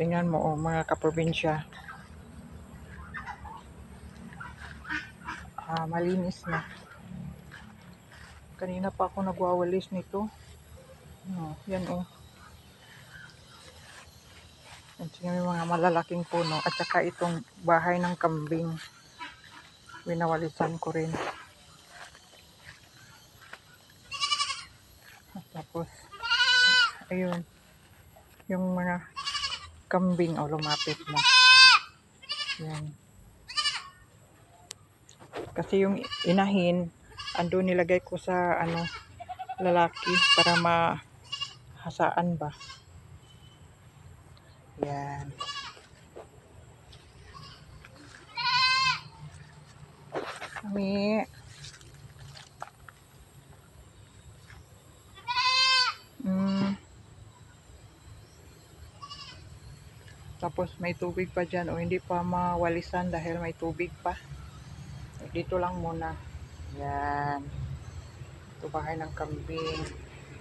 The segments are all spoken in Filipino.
Tingnan mo, oh, mga kaprobinsya. Malinis na. Kanina pa ako nagwawalis nito. Yan, oh. Yan yung mga malalaking puno. At saka itong bahay ng kambing. Winawalisan ko rin. Tapos, ayun. Yung mga kambing, oh, lumapit na. Yan. Kasi yung inahin, ando nilagay ko sa, lalaki para mahasaan ba. Yan. Kami. Tapos may tubig pa dyan, o hindi pa mawalisan dahil may tubig pa. Dito lang muna. Yan. Ito bahay ng kambing.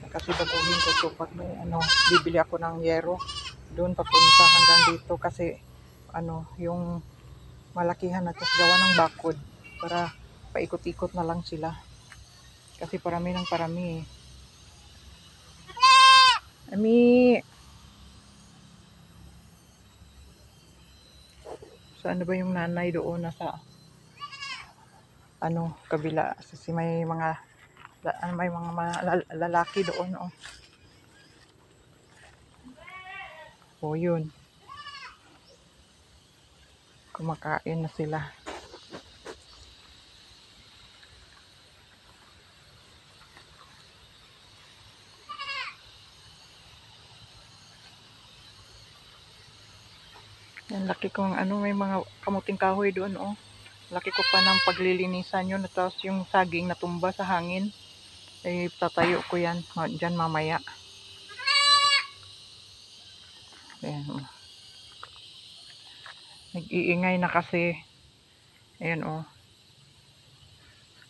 Kasi baguhin ko ito pag may bibili ako ng yero. Doon papunta hanggang dito kasi yung malakihan na tapos gawa ng bakod para paikot-ikot na lang sila. Kasi parami ng parami eh. Ami! Saan ba yung nanay doon nasa kabila? Kasi may mga lalaki doon, oh. O yun. Kumakain na sila. Yan, laki kong may mga kamuting kahoy doon, oh. Laki ko pa ng paglilinisan yun. Tapos yung saging natumba sa hangin. Eh, tatayo ko yan. Diyan mamaya. Ayan, oh. Nag-iingay na kasi. Ayan, oh.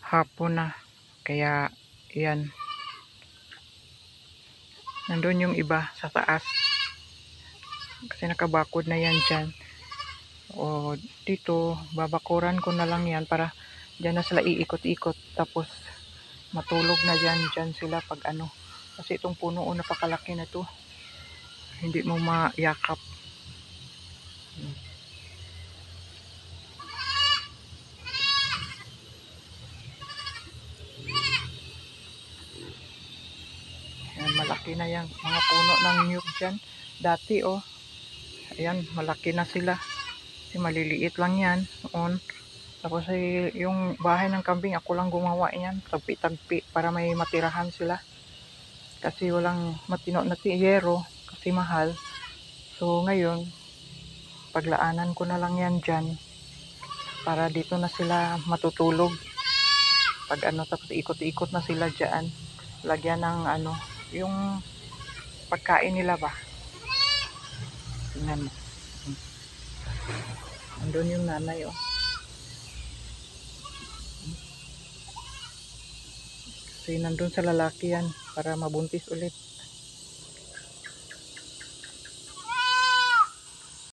Hapon na. Kaya, yan. Nandun yung iba sa taas. Kasi nakabakod na yan dyan. O dito, babakuran ko na lang yan para dyan na sila iikot-ikot. Tapos matulog na dyan sila pag Kasi itong puno napakalaki na to. Hindi mo mayakap. Ayan, malaki na yan. Mga puno ng nyug dyan. Dati, oh. Ayan, malaki na sila. Kasi maliliit lang yan noon. Tapos yung bahay ng kambing, ako lang gumawa yan. Tagpi-tagpi para may matirahan sila. Kasi walang matino na yero. Kasi mahal. So ngayon, paglaanan ko na lang yan dyan. Para dito na sila matutulog. Pag tapos ikot-ikot na sila dyan. Lagyan ng yung pagkain nila ba. Tingnan mo. Andun yung nanay, oh. Kasi nandun sa lalaki yan para mabuntis ulit.